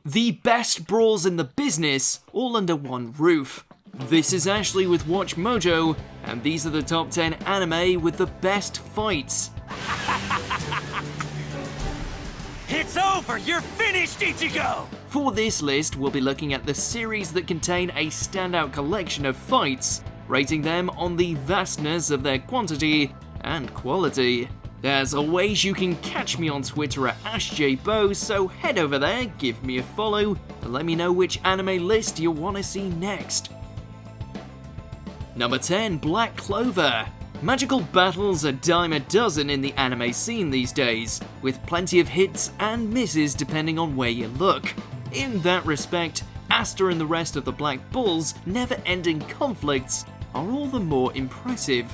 The best brawls in the business, all under one roof. This is Ashley with WatchMojo, and these are the top 10 anime with the best fights. It's over! You're finished, Ichigo! For this list, we'll be looking at the series that contain a standout collection of fights, rating them on the vastness of their quantity and quality. As always, you can catch me on Twitter at AshJBo, so head over there, give me a follow, and let me know which anime list you want to see next. Number 10, Black Clover. Magical battles a dime a dozen in the anime scene these days, with plenty of hits and misses depending on where you look. In that respect, Asta and the rest of the Black Bull's never-ending conflicts are all the more impressive.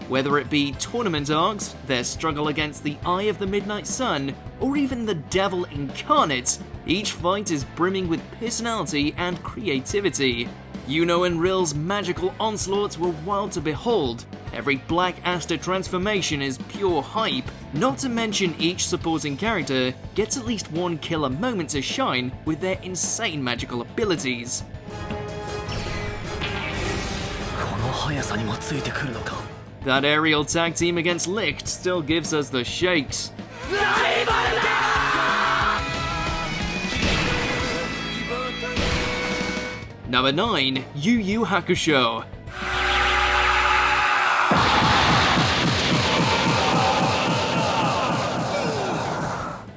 Whether it be tournament arcs, their struggle against the Eye of the Midnight Sun, or even the Devil Incarnate, each fight is brimming with personality and creativity. Yuno and Rill's magical onslaughts were wild to behold. Every Black Asta transformation is pure hype, not to mention each supporting character gets at least one killer moment to shine with their insane magical abilities. That aerial tag team against Licht still gives us the shakes. Number 9, Yu Hakusho.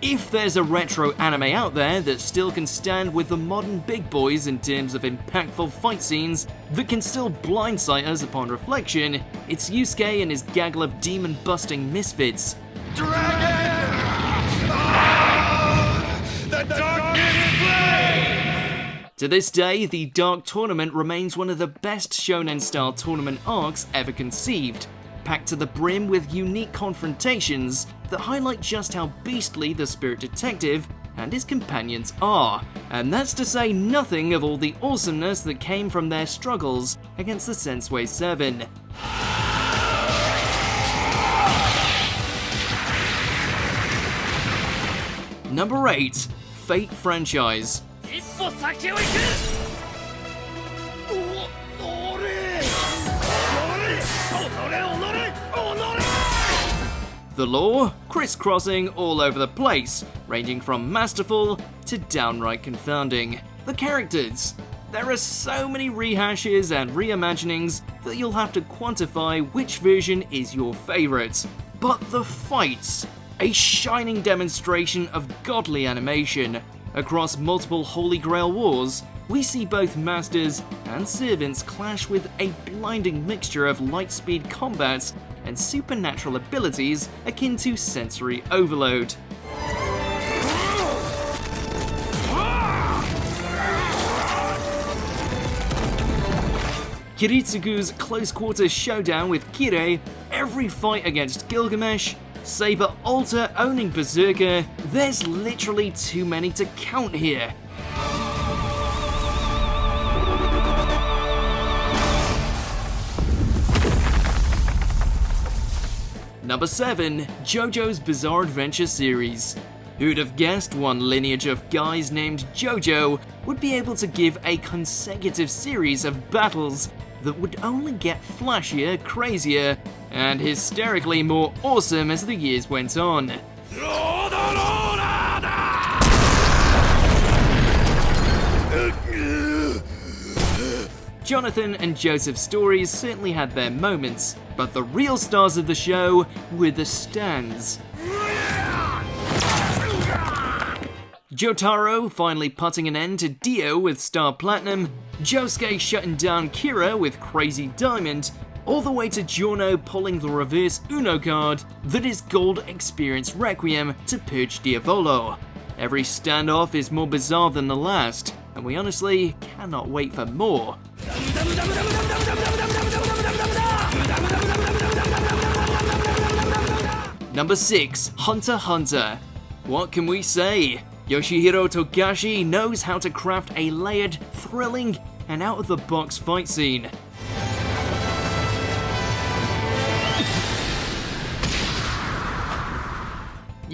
If there's a retro anime out there that still can stand with the modern big boys in terms of impactful fight scenes that can still blindside us upon reflection, it's Yusuke and his gaggle of demon-busting misfits. Dragon! The darkness flame! To this day, the Dark Tournament remains one of the best shonen-style tournament arcs ever conceived, packed to the brim with unique confrontations that highlight just how beastly the Spirit Detective and his companions are, and that's to say nothing of all the awesomeness that came from their struggles against the Sensui 7. Number 8, Fate Franchise. The lore, crisscrossing all over the place, ranging from masterful to downright confounding. The characters. There are so many rehashes and reimaginings that you'll have to quantify which version is your favourite. But the fights, a shining demonstration of godly animation. Across multiple Holy Grail wars, we see both masters and servants clash with a blinding mixture of light-speed combats and supernatural abilities akin to sensory overload. Kiritsugu's close-quarters showdown with Kirei, every fight against Gilgamesh, Saber Alter owning Berserker, there's literally too many to count here. Number 7, JoJo's Bizarre Adventure series. Who'd have guessed one lineage of guys named JoJo would be able to give a consecutive series of battles that would only get flashier, crazier, and hysterically more awesome as the years went on. Jonathan and Joseph's stories certainly had their moments, but the real stars of the show were the stands. Jotaro finally putting an end to Dio with Star Platinum, Josuke shutting down Kira with Crazy Diamond, all the way to Giorno pulling the reverse Uno card that is Gold Experience Requiem to purge Diavolo. Every standoff is more bizarre than the last, and we honestly cannot wait for more. Number 6, Hunter x Hunter. What can we say? Yoshihiro Togashi knows how to craft a layered, thrilling, and out-of-the-box fight scene.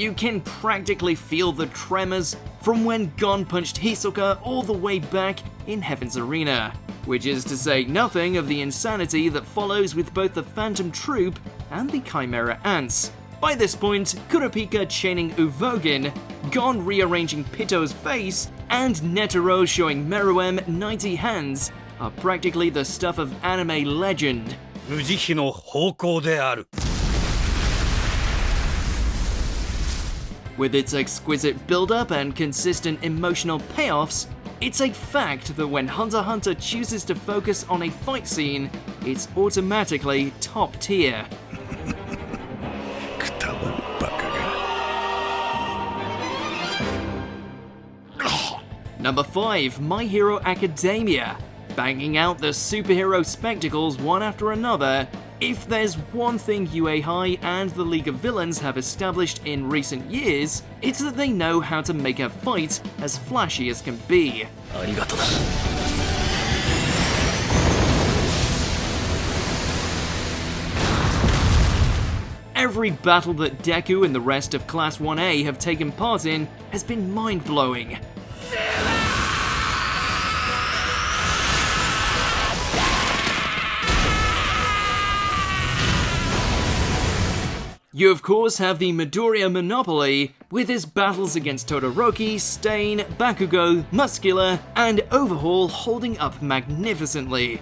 You can practically feel the tremors from when Gon punched Hisoka all the way back in Heaven's Arena, which is to say nothing of the insanity that follows with both the Phantom Troop and the Chimera Ants. By this point, Kurapika chaining Uvogin, Gon rearranging Pito's face, and Netero showing Meruem 90 hands are practically the stuff of anime legend. 無慈悲の方向である。 With its exquisite build-up and consistent emotional payoffs, it's a fact that when Hunter x Hunter chooses to focus on a fight scene, it's automatically top tier. Number 5, My Hero Academia. Banging out the superhero spectacles one after another. If there's one thing UA High and the League of Villains have established in recent years, it's that they know how to make a fight as flashy as can be. Every battle that Deku and the rest of Class 1A have taken part in has been mind-blowing. You of course have the Midoriya monopoly, with his battles against Todoroki, Stain, Bakugo, Muscular, and Overhaul holding up magnificently.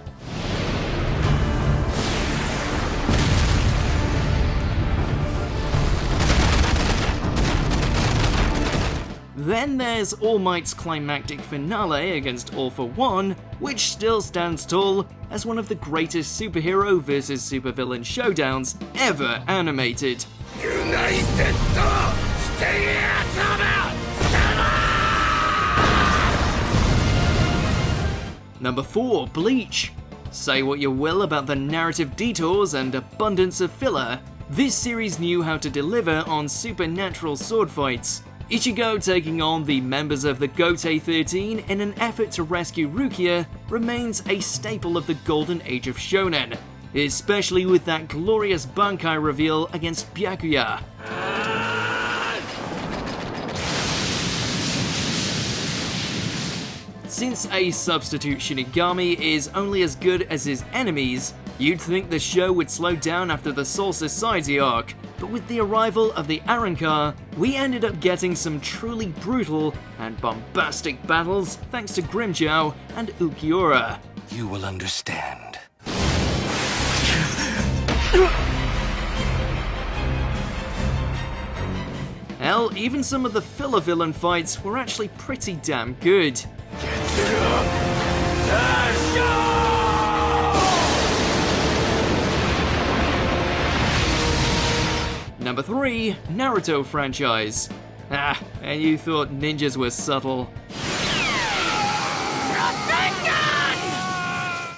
Then there's All Might's climactic finale against All For One, which still stands tall as one of the greatest superhero versus supervillain showdowns ever animated. United Number 4, Bleach. Say what you will about the narrative detours and abundance of filler, this series knew how to deliver on supernatural sword fights. Ichigo taking on the members of the Gotei 13 in an effort to rescue Rukia remains a staple of the golden age of shonen, especially with that glorious Bankai reveal against Byakuya. Since a substitute Shinigami is only as good as his enemies, you'd think the show would slow down after the Soul Society arc, but with the arrival of the Arrancar, we ended up getting some truly brutal and bombastic battles thanks to Grimmjow and Ukiura. You will understand. Hell, even some of the filler villain fights were actually pretty damn good. Number 3, Naruto franchise. And you thought ninjas were subtle.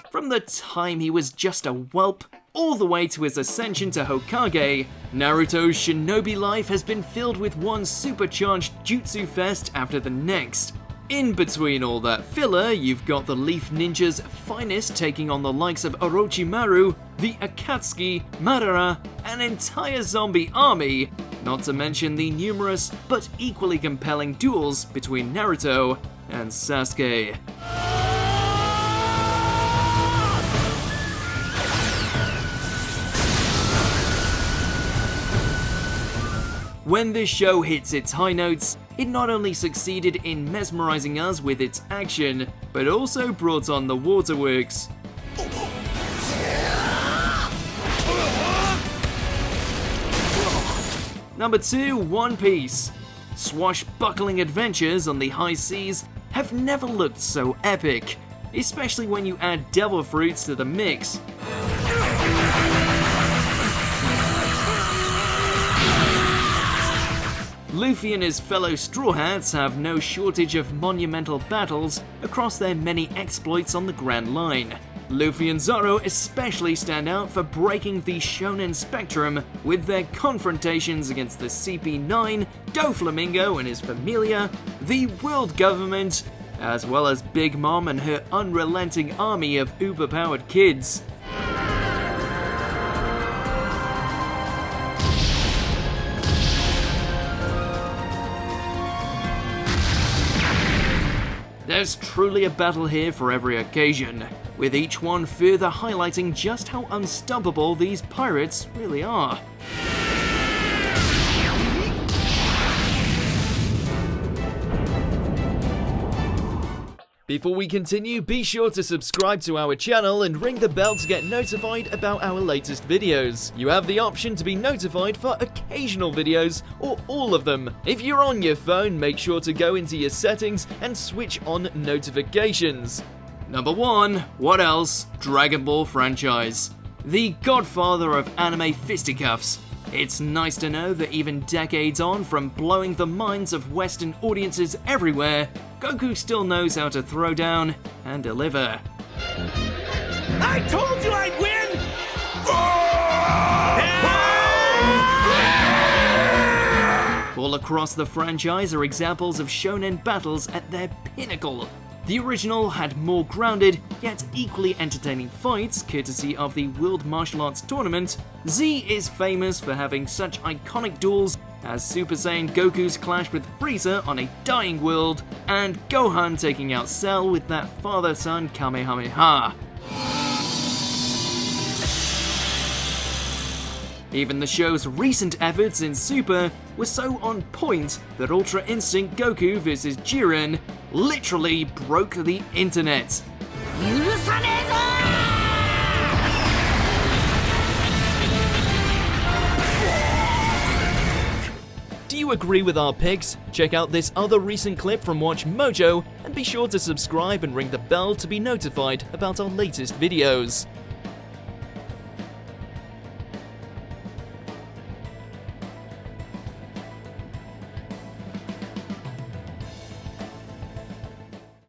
From the time he was just a whelp, all the way to his ascension to Hokage, Naruto's shinobi life has been filled with one supercharged jutsu fest after the next. In between all that filler, you've got the Leaf Ninja's finest taking on the likes of Orochimaru, the Akatsuki, Madara, an entire zombie army, not to mention the numerous but equally compelling duels between Naruto and Sasuke. When this show hits its high notes, it not only succeeded in mesmerizing us with its action, but also brought on the waterworks. Number 2, One Piece. Swashbuckling adventures on the high seas have never looked so epic, especially when you add devil fruits to the mix. Luffy and his fellow Straw Hats have no shortage of monumental battles across their many exploits on the Grand Line. Luffy and Zoro especially stand out for breaking the shonen spectrum with their confrontations against the CP9, Doflamingo and his familia, the world government, as well as Big Mom and her unrelenting army of uber-powered kids. There's truly a battle here for every occasion, with each one further highlighting just how unstoppable these pirates really are. Before we continue, be sure to subscribe to our channel and ring the bell to get notified about our latest videos. You have the option to be notified for occasional videos or all of them. If you're on your phone, make sure to go into your settings and switch on notifications. Number 1. What else? Dragon Ball franchise. The godfather of anime fisticuffs. It's nice to know that even decades on from blowing the minds of Western audiences everywhere, Goku still knows how to throw down and deliver. I told you I'd win! All across the franchise are examples of shonen battles at their pinnacle. The original had more grounded, yet equally entertaining fights, courtesy of the World Martial Arts Tournament. Z is famous for having such iconic duels as Super Saiyan Goku's clash with Frieza on a dying world, and Gohan taking out Cell with that father-son Kamehameha. Even the show's recent efforts in Super were so on point that Ultra Instinct Goku vs. Jiren literally broke the internet. Do you agree with our picks? Check out this other recent clip from WatchMojo and be sure to subscribe and ring the bell to be notified about our latest videos.